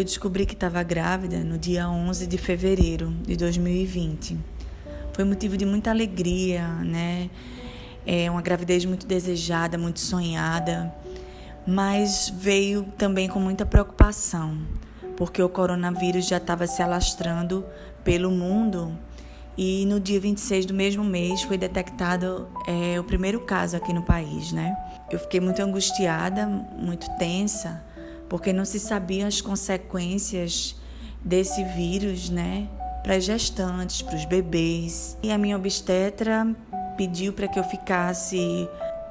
Eu descobri que estava grávida no dia 11 de fevereiro de 2020. Foi motivo de muita alegria, né? É uma gravidez muito desejada, muito sonhada, mas veio também com muita preocupação, porque o coronavírus já estava se alastrando pelo mundo e no dia 26 do mesmo mês foi detectado o primeiro caso aqui no país, né? Eu fiquei muito angustiada, muito tensa, porque não se sabiam as consequências desse vírus, né, para as gestantes, para os bebês. E a minha obstetra pediu para que eu ficasse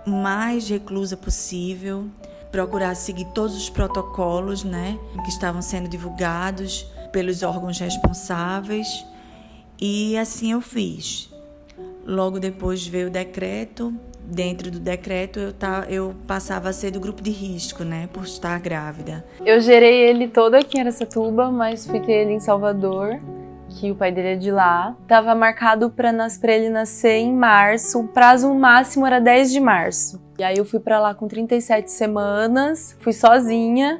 o mais reclusa possível, procurar seguir todos os protocolos, né, que estavam sendo divulgados pelos órgãos responsáveis. E assim eu fiz. Logo depois veio o decreto. Dentro do decreto eu passava a ser do grupo de risco, né, por estar grávida. Eu gerei ele todo aqui em Araçatuba, mas fui ter ele em Salvador, que o pai dele é de lá. Tava marcado para ele nascer em março, o prazo máximo era 10 de março. E aí eu fui para lá com 37 semanas, fui sozinha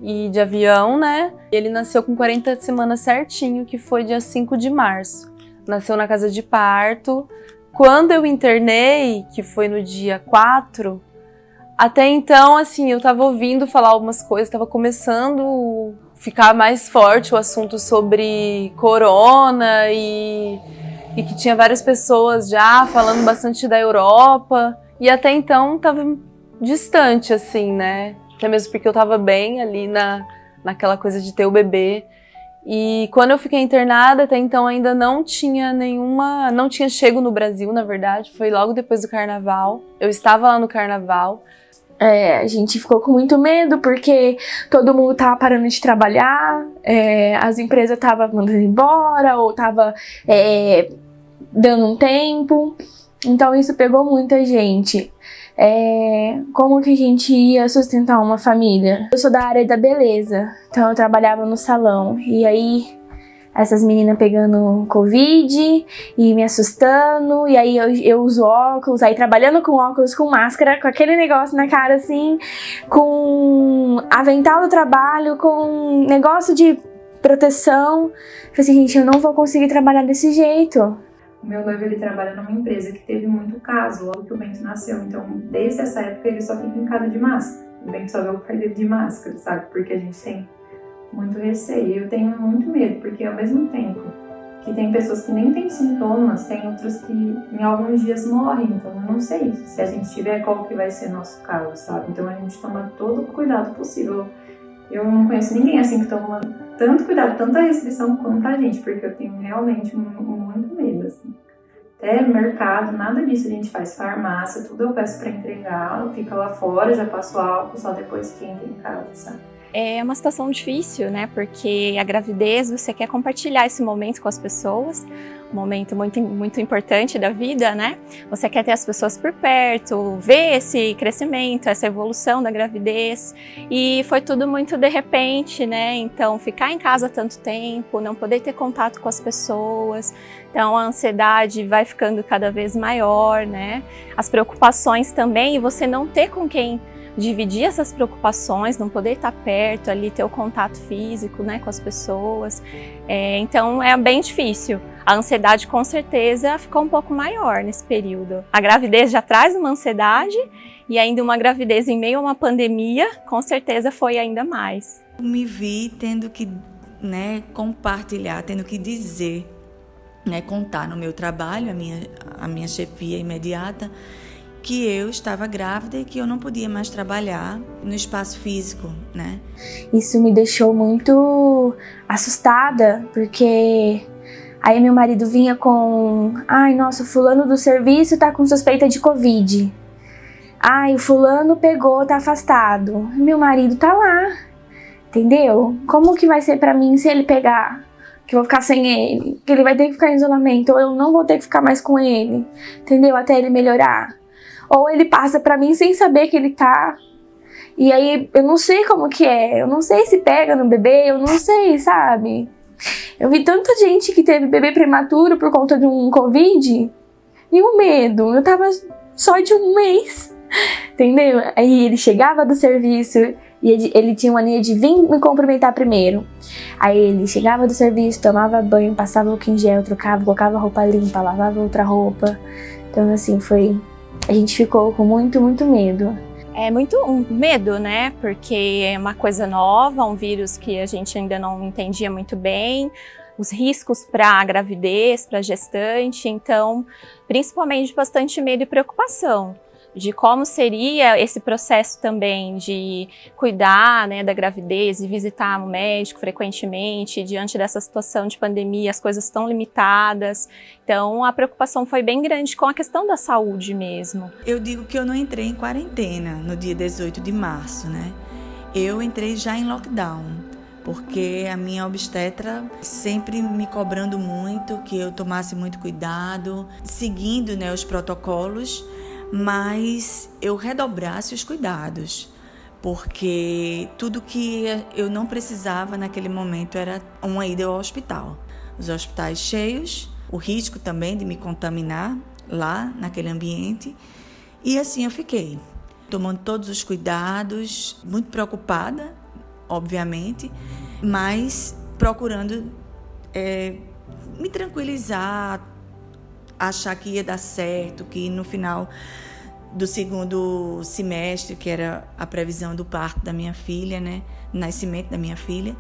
e de avião, né? E ele nasceu com 40 semanas certinho, que foi dia 5 de março. Nasceu na casa de parto. Quando eu internei, que foi no dia 4, até então, assim, eu tava ouvindo falar algumas coisas, tava começando a ficar mais forte o assunto sobre corona e que tinha várias pessoas já falando bastante da Europa, e até então tava distante, assim, né? Até mesmo porque eu tava bem ali naquela coisa de ter o bebê. E quando eu fiquei internada, até então ainda não tinha chego no Brasil, na verdade, foi logo depois do carnaval. Eu estava lá no carnaval. A gente ficou com muito medo porque todo mundo tava parando de trabalhar, as empresas estavam mandando embora ou tava dando um tempo. Então isso pegou muita gente. Como que a gente ia sustentar uma família? Eu sou da área da beleza, então eu trabalhava no salão. E aí, essas meninas pegando Covid e me assustando. E aí eu uso óculos, aí trabalhando com óculos, com máscara, com aquele negócio na cara assim, com avental do trabalho, com negócio de proteção. Eu falei assim, gente, eu não vou conseguir trabalhar desse jeito. O meu noivo, ele trabalha numa empresa que teve muito caso logo que o Bento nasceu. Então, desde essa época, ele só fica em casa de máscara. O Bento só vê o pai dele de máscara, sabe? Porque a gente tem muito receio. Eu tenho muito medo, porque ao mesmo tempo que tem pessoas que nem têm sintomas, tem outras que em alguns dias morrem. Então, eu não sei se a gente tiver qual que vai ser nosso caso, sabe? Então, a gente toma todo o cuidado possível. Eu não conheço ninguém assim que toma tanto cuidado, tanta restrição quanto a gente, porque eu tenho realmente muito medo, assim. Até mercado, nada disso a gente faz. Farmácia, tudo eu peço pra entregar, fica lá fora, já passo álcool só depois que entra em casa, sabe? É uma situação difícil, né? Porque a gravidez, você quer compartilhar esse momento com as pessoas, um momento muito importante da vida, né? Você quer ter as pessoas por perto, ver esse crescimento, essa evolução da gravidez. E foi tudo muito de repente, né? Então, ficar em casa tanto tempo, não poder ter contato com as pessoas. Então, a ansiedade vai ficando cada vez maior, né? As preocupações também, e você não ter com quem dividir essas preocupações, não poder estar perto ali, ter o contato físico, né, com as pessoas. Então é bem difícil. A ansiedade com certeza ficou um pouco maior nesse período. A gravidez já traz uma ansiedade e ainda uma gravidez em meio a uma pandemia, com certeza foi ainda mais. Me vi tendo que, né, compartilhar, tendo que dizer, né, contar no meu trabalho, a minha chefia imediata, que eu estava grávida e que eu não podia mais trabalhar no espaço físico, né? Isso me deixou muito assustada, porque aí meu marido vinha com: ai, nossa, o fulano do serviço tá com suspeita de Covid. Ai, o fulano pegou, tá afastado. Meu marido tá lá, entendeu? Como que vai ser pra mim se ele pegar? Que eu vou ficar sem ele, que ele vai ter que ficar em isolamento, ou eu não vou ter que ficar mais com ele, entendeu? Até ele melhorar. Ou ele passa pra mim sem saber que ele tá. E aí eu não sei como que é. Eu não sei se pega no bebê, eu não sei, sabe? Eu vi tanta gente que teve bebê prematuro por conta de um Covid. E o medo. Eu tava só de um mês. Entendeu? Aí ele chegava do serviço e ele tinha mania de vir me cumprimentar primeiro. Aí ele chegava do serviço, tomava banho, passava álcool em gel, trocava, colocava roupa limpa, lavava outra roupa. Então, assim, a gente ficou com muito, muito medo. É muito um medo, né? Porque é uma coisa nova, um vírus que a gente ainda não entendia muito bem, os riscos para a gravidez, para a gestante, então, principalmente bastante medo e preocupação de como seria esse processo também de cuidar, né, da gravidez e visitar o médico frequentemente, diante dessa situação de pandemia, as coisas estão limitadas. Então, a preocupação foi bem grande com a questão da saúde mesmo. Eu digo que eu não entrei em quarentena no dia 18 de março, né? Eu entrei já em lockdown, porque a minha obstetra sempre me cobrando muito, que eu tomasse muito cuidado, seguindo, né, os protocolos, mas eu redobrasse os cuidados, porque tudo que eu não precisava naquele momento era uma ida ao hospital. Os hospitais cheios, o risco também de me contaminar lá naquele ambiente, e assim eu fiquei, tomando todos os cuidados, muito preocupada, obviamente, mas procurando me tranquilizar, achar que ia dar certo, que no final do segundo semestre, que era a previsão do parto da minha filha, né, nascimento da minha filha,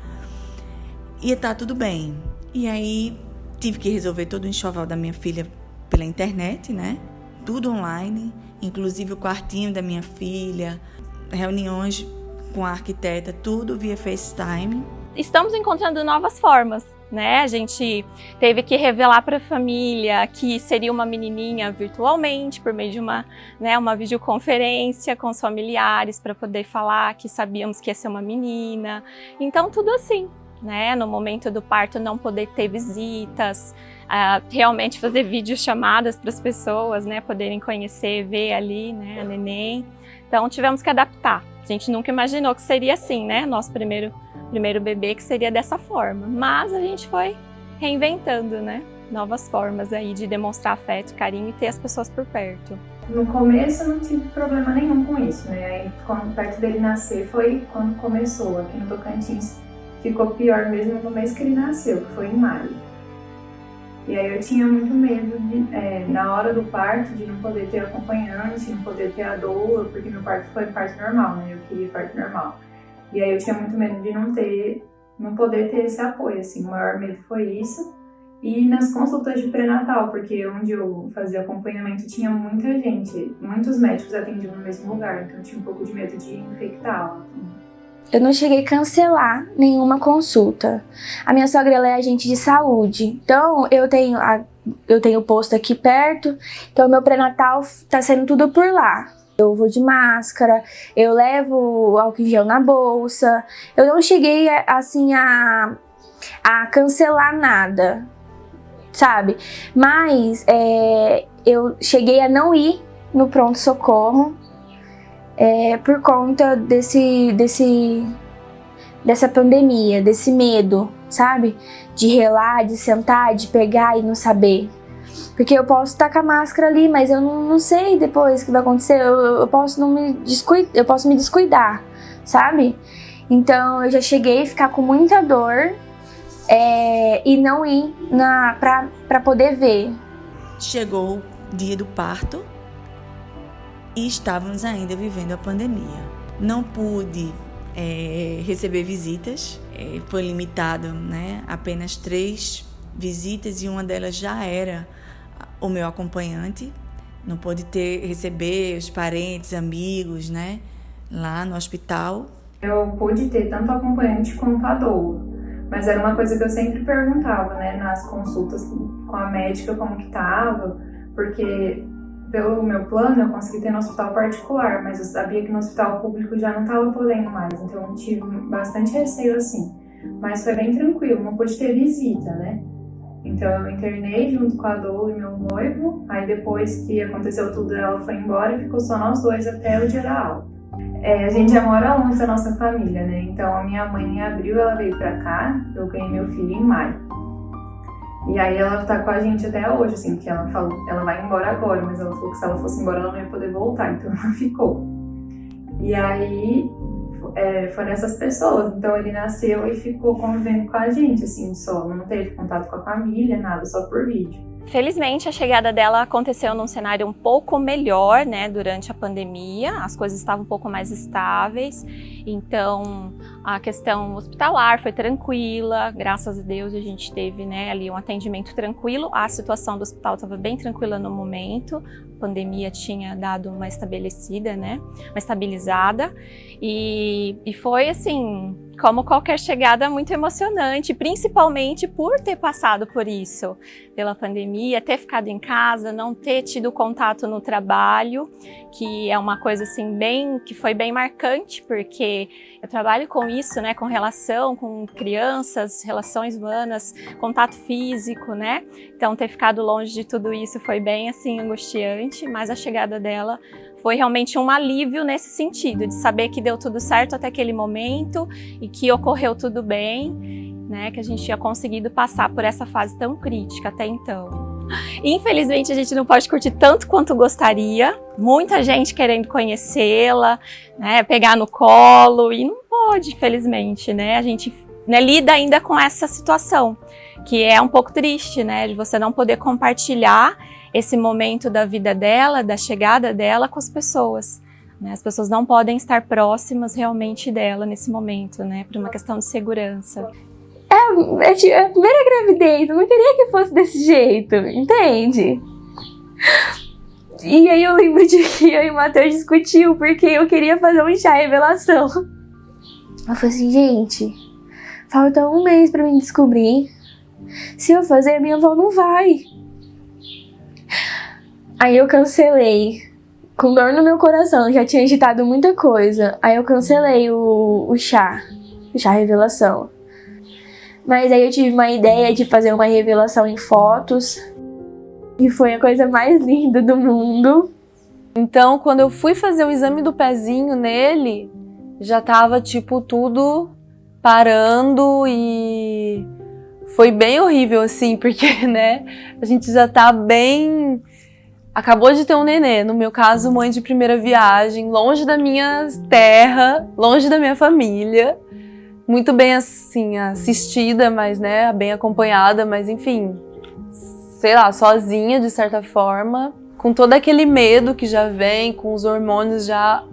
ia estar tudo bem. E aí tive que resolver todo o enxoval da minha filha pela internet, né, tudo online, inclusive o quartinho da minha filha, reuniões com a arquiteta, tudo via FaceTime. Estamos encontrando novas formas, né? A gente teve que revelar para a família que seria uma menininha virtualmente, por meio de uma videoconferência com os familiares, para poder falar que sabíamos que ia ser uma menina. Então, tudo assim, né? No momento do parto, não poder ter visitas, realmente fazer videochamadas para as pessoas, né? Poderem conhecer, ver ali, né, a neném. Então, tivemos que adaptar. A gente nunca imaginou que seria assim, né? Nosso primeiro bebê, que seria dessa forma. Mas a gente foi reinventando, né? Novas formas aí de demonstrar afeto, carinho e ter as pessoas por perto. No começo eu não tive problema nenhum com isso, né? Aí, perto dele nascer, foi quando começou. Aqui no Tocantins ficou pior mesmo no mês que ele nasceu, que foi em maio. E aí eu tinha muito medo de, na hora do parto, de não poder ter acompanhante, não poder ter a doula, porque meu parto foi parto normal, né? Eu queria parto normal. E aí eu tinha muito medo de não poder ter esse apoio, assim. O maior medo foi isso. E nas consultas de pré-natal, porque onde eu fazia acompanhamento tinha muita gente, muitos médicos atendiam no mesmo lugar, então eu tinha um pouco de medo de infectá-la. Eu não cheguei a cancelar nenhuma consulta. A minha sogra, ela é agente de saúde, então eu tenho posto aqui perto, então meu pré-natal tá sendo tudo por lá. Eu vou de máscara, eu levo álcool em gel na bolsa. Eu não cheguei, assim, a cancelar nada, sabe? Mas eu cheguei a não ir no pronto-socorro por conta dessa pandemia, desse medo, sabe? De relar, de sentar, de pegar e não saber. Porque eu posso estar com a máscara ali, mas eu não sei depois o que vai acontecer. Eu posso me descuidar, sabe? Então eu já cheguei a ficar com muita dor e não ir pra poder ver. Chegou o dia do parto e estávamos ainda vivendo a pandemia. Não pude receber visitas, foi limitado, né, apenas 3 visitas e uma delas já era o meu acompanhante. Não pôde receber os parentes, amigos, né, lá no hospital. Eu pude ter tanto acompanhante quanto a doula, mas era uma coisa que eu sempre perguntava, né, nas consultas com a médica como que tava, porque pelo meu plano eu consegui ter no hospital particular, mas eu sabia que no hospital público já não estava podendo mais, então eu tive bastante receio assim, mas foi bem tranquilo, não pude ter visita, né. Então eu internei junto com a doula e meu noivo, aí depois que aconteceu tudo ela foi embora e ficou só nós dois até o dia da aula. A gente já mora longe da nossa família, né? Então a minha mãe em abril ela veio pra cá, eu ganhei meu filho em maio. E aí ela tá com a gente até hoje, assim, que ela falou, ela vai embora agora, mas ela falou que se ela hoje, assim, que ela falou, ela vai embora agora, mas ela falou que se ela fosse embora ela não ia poder voltar, então ela ficou. E aí foram essas pessoas, então ele nasceu e ficou convivendo com a gente, assim, só, não teve contato com a família, nada, só por vídeo. Felizmente, a chegada dela aconteceu num cenário um pouco melhor, né, durante a pandemia, as coisas estavam um pouco mais estáveis, então a questão hospitalar foi tranquila, graças a Deus a gente teve, né, ali um atendimento tranquilo, a situação do hospital estava bem tranquila no momento, a pandemia tinha dado uma estabelecida, né, uma estabilizada, e foi assim, como qualquer chegada, muito emocionante, principalmente por ter passado por isso, pela pandemia, ter ficado em casa, não ter tido contato no trabalho, que é uma coisa assim que foi bem marcante, porque eu trabalho com isso, né, com relação com crianças, relações humanas, contato físico, né? Então ter ficado longe de tudo isso foi bem assim angustiante, mas a chegada dela foi realmente um alívio nesse sentido, de saber que deu tudo certo até aquele momento e que ocorreu tudo bem, né, que a gente tinha conseguido passar por essa fase tão crítica até então. Infelizmente a gente não pode curtir tanto quanto gostaria, muita gente querendo conhecê-la, né, pegar no colo, e não pode, infelizmente, né, a gente, né, lida ainda com essa situação, que é um pouco triste, né, de você não poder compartilhar esse momento da vida dela, da chegada dela com as pessoas. Né? As pessoas não podem estar próximas realmente dela nesse momento, né, por uma questão de segurança. É a primeira gravidez, eu não queria que fosse desse jeito, entende? E aí eu lembro de que eu e o Matheus discutiu, porque eu queria fazer um chá revelação. Eu falei assim, gente, falta um mês pra mim descobrir. Se eu fazer, a minha avó não vai. Aí eu cancelei, com dor no meu coração, já tinha editado muita coisa. Aí eu cancelei o chá revelação. Mas aí eu tive uma ideia de fazer uma revelação em fotos. E foi a coisa mais linda do mundo. Então, quando eu fui fazer o exame do pezinho nele, já tava, tipo, tudo parando e foi bem horrível, assim, porque, né, a gente já tá bem... Acabou de ter um nenê, no meu caso, mãe de primeira viagem, longe da minha terra, longe da minha família. Muito bem, assim, assistida, mas, né, bem acompanhada, mas, enfim, sei lá, sozinha, de certa forma, com todo aquele medo que já vem, com os hormônios já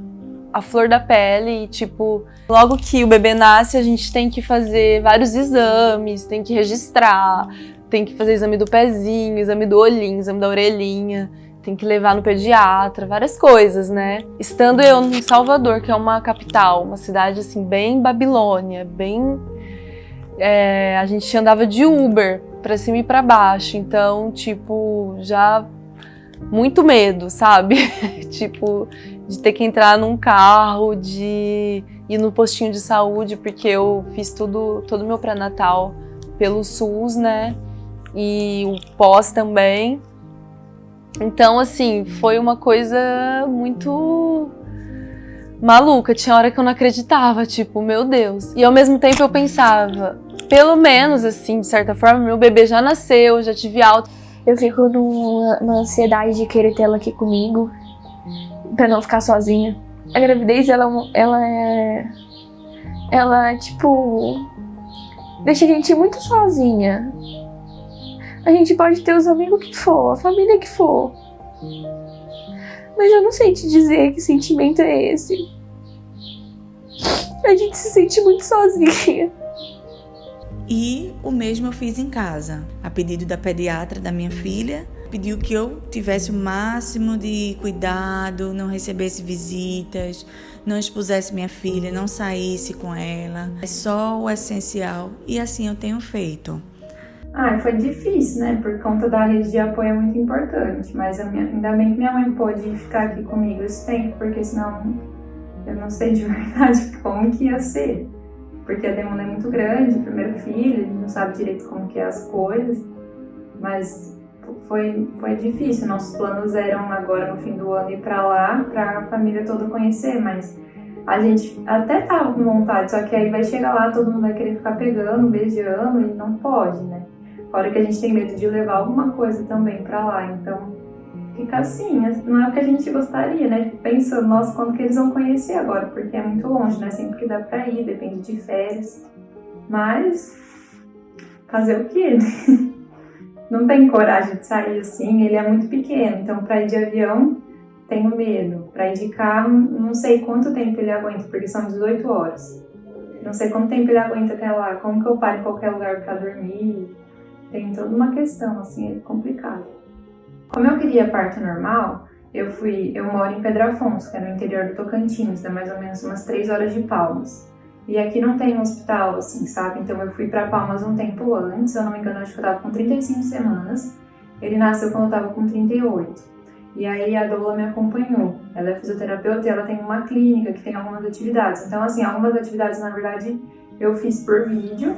à flor da pele, e, tipo, logo que o bebê nasce, a gente tem que fazer vários exames, tem que registrar, tem que fazer exame do pezinho, exame do olhinho, exame da orelhinha, tem que levar no pediatra, várias coisas, né? Estando eu em Salvador, que é uma capital, uma cidade, assim, bem Babilônia, bem... a gente andava de Uber pra cima e pra baixo, então, tipo, já muito medo, sabe? Tipo, de ter que entrar num carro, de ir no postinho de saúde, porque eu fiz todo o meu pré-natal pelo SUS, né? E o pós também. Então, assim, foi uma coisa muito maluca. Tinha hora que eu não acreditava, tipo, meu Deus. E ao mesmo tempo eu pensava, pelo menos, assim, de certa forma, meu bebê já nasceu, já tive alta. Eu fico numa ansiedade de querer ter ela aqui comigo, pra não ficar sozinha. A gravidez, ela, tipo, deixa a gente muito sozinha. A gente pode ter os amigos que for, a família que for. Mas eu não sei te dizer que sentimento é esse. A gente se sente muito sozinha. E o mesmo eu fiz em casa. A pedido da pediatra da minha filha, pediu que eu tivesse o máximo de cuidado, não recebesse visitas, não expusesse minha filha, não saísse com ela. É só o essencial. E assim eu tenho feito. Foi difícil, né? Por conta da rede de apoio é muito importante. Mas ainda bem que minha mãe pôde ficar aqui comigo esse tempo, porque senão eu não sei de verdade como que ia ser. Porque a demanda é muito grande, primeiro filho, a gente não sabe direito como que é as coisas. Mas foi difícil. Nossos planos eram agora no fim do ano ir pra lá, pra família toda conhecer, mas a gente até tava com vontade, só que aí vai chegar lá, todo mundo vai querer ficar pegando, beijando, e não pode, né? Fora que a gente tem medo de levar alguma coisa também pra lá, então fica assim, não é o que a gente gostaria, né? Pensando, nossa, quando que eles vão conhecer agora? Porque é muito longe, né? Sempre que dá pra ir, depende de férias. Mas, fazer o quê? Não tenho coragem de sair assim, ele é muito pequeno, então pra ir de avião, tenho medo. Pra ir de carro, não sei quanto tempo ele aguenta, porque são 18 horas. Não sei quanto tempo ele aguenta até lá, como que eu paro em qualquer lugar pra dormir. Tem toda uma questão, assim, é complicado. Como eu queria parto normal, eu moro em Pedro Afonso, que é no interior do Tocantins, dá mais ou menos umas 3 horas de Palmas. E aqui não tem um hospital, assim, sabe? Então eu fui pra Palmas um tempo antes, se eu não me engano, acho que eu tava com 35 semanas. Ele nasceu quando eu tava com 38. E aí a doula me acompanhou. Ela é fisioterapeuta e ela tem uma clínica que tem algumas atividades. Então, assim, algumas atividades, na verdade, eu fiz por vídeo,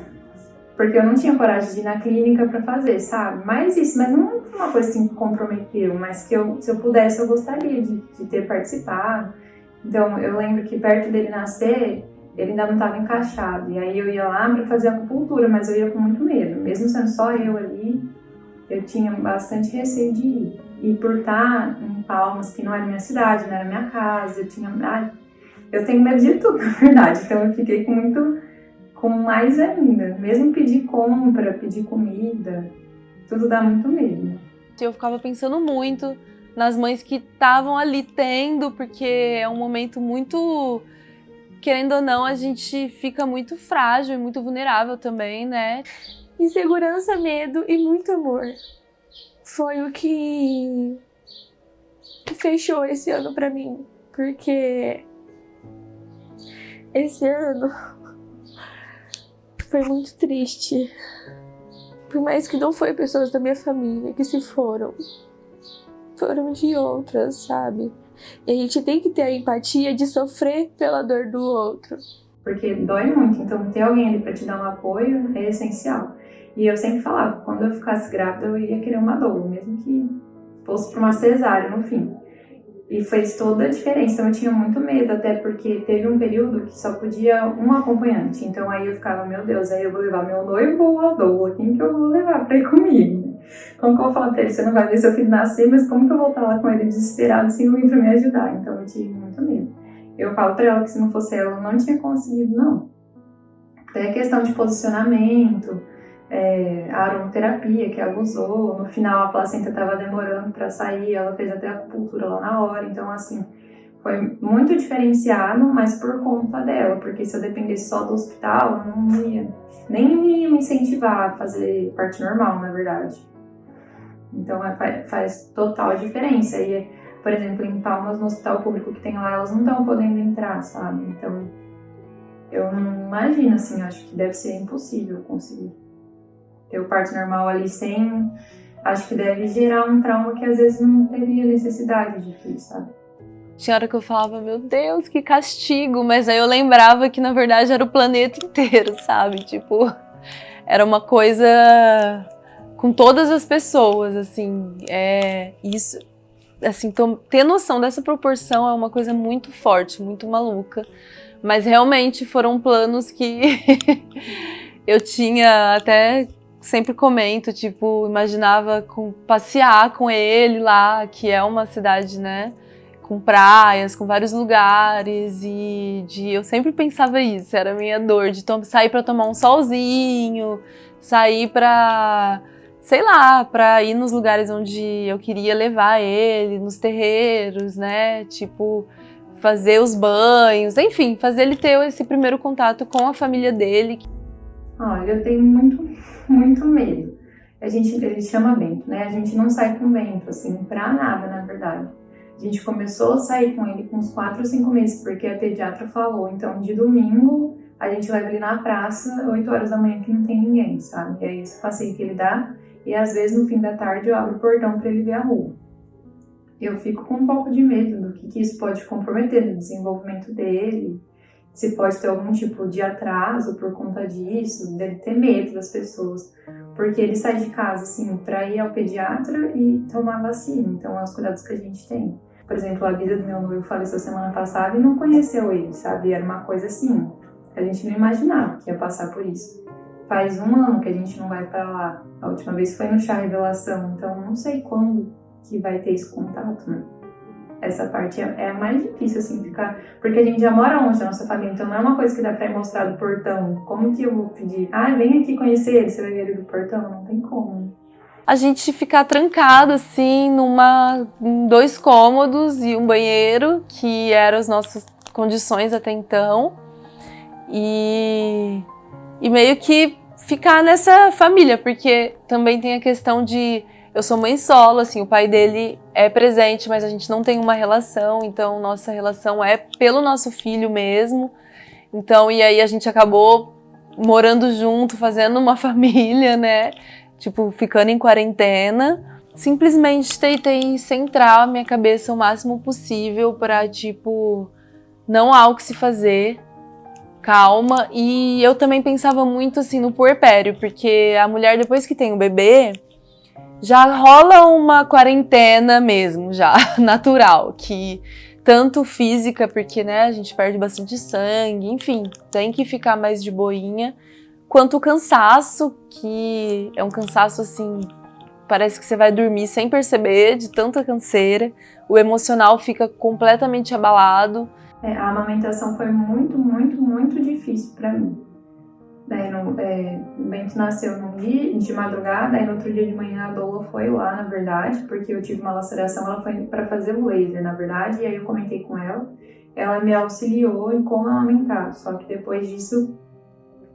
porque eu não tinha coragem de ir na clínica pra fazer, sabe? Mas não foi uma coisa assim que comprometeu, mas que se eu pudesse, eu gostaria de ter participado. Então, eu lembro que perto dele nascer, ele ainda não estava encaixado. E aí eu ia lá para fazer acupuntura, mas eu ia com muito medo. Mesmo sendo só eu ali, eu tinha bastante receio de ir. E por estar em Palmas, que não era minha cidade, não era minha casa, eu tenho medo de tudo, na verdade. Então eu fiquei com mais ainda. Mesmo pedir compra, pedir comida, tudo dá muito medo. Eu ficava pensando muito nas mães que estavam ali tendo, porque é um momento muito... Querendo ou não, a gente fica muito frágil e muito vulnerável também, né? Insegurança, medo e muito amor. Foi o que fechou esse ano pra mim. Porque esse ano foi muito triste. Por mais que não foi pessoas da minha família que se foram de outras, sabe? E a gente tem que ter a empatia de sofrer pela dor do outro. Porque dói muito, então ter alguém ali pra te dar um apoio é essencial. E eu sempre falava, quando eu ficasse grávida eu ia querer uma doula, mesmo que fosse pra uma cesárea no fim. E fez toda a diferença, então eu tinha muito medo, até porque teve um período que só podia um acompanhante. Então aí eu ficava, meu Deus, aí eu vou levar meu noivo ou a doula, quem que eu vou levar pra ir comigo? Como que eu vou falar pra ele, você não vai ver seu filho nascer, mas como que eu vou estar lá com ele desesperado sem alguém pra me ajudar? Então eu tive muito medo. Eu falo pra ela que se não fosse ela, eu não tinha conseguido, não. Até a questão de posicionamento, a aromaterapia que ela usou, no final a placenta estava demorando para sair, ela fez até a acupuntura lá na hora, então assim, foi muito diferenciado, mas por conta dela, porque se eu dependesse só do hospital, eu não ia, nem ia me incentivar a fazer parte normal, na verdade. Então faz total diferença. E, por exemplo, em Palmas, no hospital público que tem lá, elas não estão podendo entrar, sabe? Então, eu não imagino, assim, acho que deve ser impossível conseguir ter o parto normal ali sem... Acho que deve gerar um trauma que às vezes não teria necessidade de ter, sabe? Tinha hora que eu falava, meu Deus, que castigo, mas aí eu lembrava que na verdade era o planeta inteiro, sabe? Tipo, era uma coisa com todas as pessoas, assim, isso, assim, ter noção dessa proporção é uma coisa muito forte, muito maluca, mas realmente foram planos que eu tinha até... Sempre comento, tipo, imaginava passear com ele lá, que é uma cidade, né, com praias, com vários lugares, e eu sempre pensava isso, era a minha dor, de sair pra tomar um solzinho, sair pra, sei lá, pra ir nos lugares onde eu queria levar ele, nos terreiros, né, tipo, fazer os banhos, enfim, fazer ele ter esse primeiro contato com a família dele. Olha, eu tenho muito medo. Ele chama Bento, né? A gente não sai com Bento, assim, pra nada, na verdade. A gente começou a sair com ele com uns 4 ou 5 meses, porque a pediatra falou. Então, de domingo, a gente leva ele na praça, 8 horas da manhã, que não tem ninguém, sabe? E é esse passeio que ele dá. E às vezes, no fim da tarde, eu abro o portão pra ele ver a rua. Eu fico com um pouco de medo do que isso pode comprometer no desenvolvimento dele. Se pode ter algum tipo de atraso por conta disso, dele ter medo das pessoas. Porque ele sai de casa, assim, pra ir ao pediatra e tomar vacina. Então, é os cuidados que a gente tem. Por exemplo, a vida do meu noivo faleceu semana passada e não conheceu ele, sabe? Era uma coisa assim, a gente não imaginava que ia passar por isso. faz 1 ano que a gente não vai pra lá. A última vez foi no chá revelação, então não sei quando que vai ter esse contato, né? Essa parte é a mais difícil, assim, ficar... Porque a gente já mora longe da nossa família, então não é uma coisa que dá pra ir mostrar do portão. Como que eu vou pedir? Vem aqui conhecer ele, você vai ver ele do portão? Não tem como. A gente ficar trancado, assim, em 2 cômodos e um banheiro, que eram as nossas condições até então. E meio que ficar nessa família, porque também tem a questão de... Eu sou mãe solo, assim, o pai dele é presente, mas a gente não tem uma relação, então nossa relação é pelo nosso filho mesmo. Então, e aí a gente acabou morando junto, fazendo uma família, né? Tipo, ficando em quarentena. Simplesmente tentei centrar a minha cabeça o máximo possível pra, tipo, não há o que se fazer. Calma. E eu também pensava muito, assim, no puerpério, porque a mulher, depois que tem o bebê, já rola uma quarentena mesmo, já, natural, que tanto física, porque, né, a gente perde bastante sangue, enfim, tem que ficar mais de boinha, quanto o cansaço, que é um cansaço, assim, parece que você vai dormir sem perceber, de tanta canseira, o emocional fica completamente abalado. A amamentação foi muito, muito, muito difícil pra mim. O Bento nasceu num dia de madrugada, aí no outro dia de manhã a doula foi lá, na verdade, porque eu tive uma laceração, ela foi para fazer o laser, na verdade, e aí eu comentei com ela me auxiliou em como amamentar, só que depois disso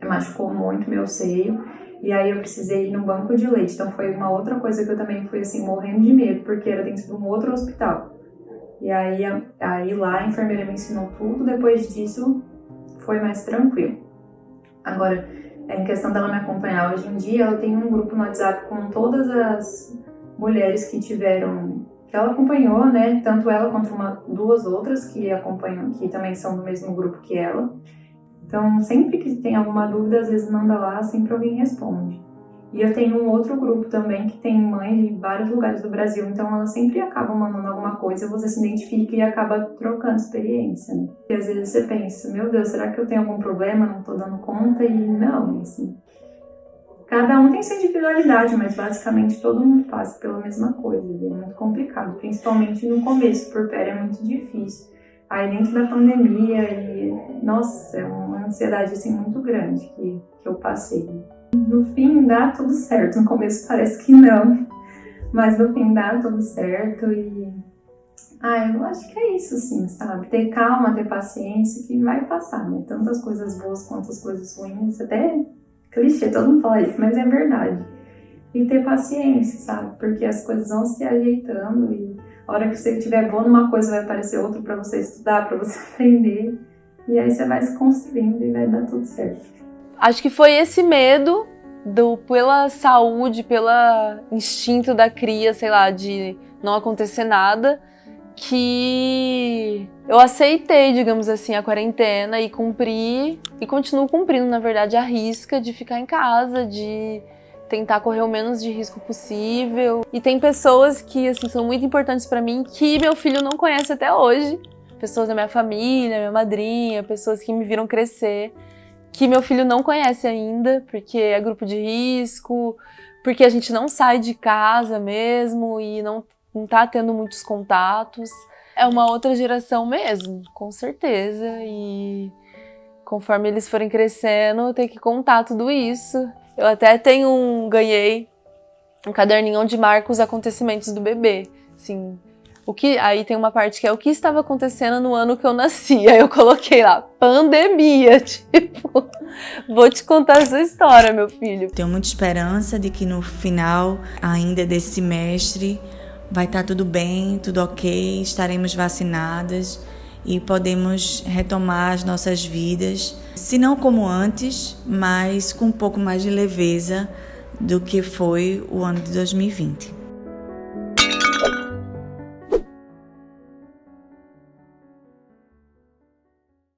machucou muito meu seio, e aí eu precisei ir no banco de leite, então foi uma outra coisa que eu também fui assim, morrendo de medo, porque era dentro de um outro hospital. E aí lá a enfermeira me ensinou tudo, depois disso foi mais tranquilo. Agora, em questão dela me acompanhar, hoje em dia ela tem um grupo no WhatsApp com todas as mulheres que ela acompanhou, né? Tanto ela quanto 2 outras que acompanham, que também são do mesmo grupo que ela. Então, sempre que tem alguma dúvida, às vezes manda lá, sempre alguém responde. E eu tenho um outro grupo também que tem mães de vários lugares do Brasil, então elas sempre acabam mandando alguma coisa, você se identifica e acaba trocando experiência, né? E às vezes você pensa, meu Deus, será que eu tenho algum problema, não tô dando conta? E não, assim, cada um tem sua individualidade, mas basicamente todo mundo passa pela mesma coisa, e é muito complicado, principalmente no começo, o puerpério é muito difícil. Aí dentro da pandemia, nossa, é uma ansiedade assim muito grande que eu passei. No fim dá tudo certo, no começo parece que não, mas no fim dá tudo certo e... eu acho que é isso, assim, sabe? Ter calma, ter paciência, que vai passar, né? Tantas coisas boas quanto as coisas ruins, até clichê, todo mundo fala isso, mas é verdade. E ter paciência, sabe? Porque as coisas vão se ajeitando e a hora que você estiver bom numa coisa vai aparecer outra pra você estudar, pra você aprender, e aí você vai se construindo e vai dar tudo certo. Acho que foi esse medo pela saúde, pelo instinto da cria, sei lá, de não acontecer nada, que eu aceitei, digamos assim, a quarentena e cumpri, e continuo cumprindo, na verdade, a risca de ficar em casa, de tentar correr o menos de risco possível. E tem pessoas que, assim, são muito importantes pra mim, que meu filho não conhece até hoje. Pessoas da minha família, minha madrinha, pessoas que me viram crescer, que meu filho não conhece ainda, porque é grupo de risco, porque a gente não sai de casa mesmo e não tá tendo muitos contatos. É uma outra geração mesmo, com certeza, e conforme eles forem crescendo, eu tenho que contar tudo isso. Eu até ganhei um caderninho onde marca os acontecimentos do bebê, assim... Aí tem uma parte que é o que estava acontecendo no ano que eu nasci. Aí eu coloquei lá, pandemia, tipo, vou te contar essa história, meu filho. Tenho muita esperança de que no final ainda desse semestre vai estar tudo bem, tudo ok, estaremos vacinadas e podemos retomar as nossas vidas, se não como antes, mas com um pouco mais de leveza do que foi o ano de 2020.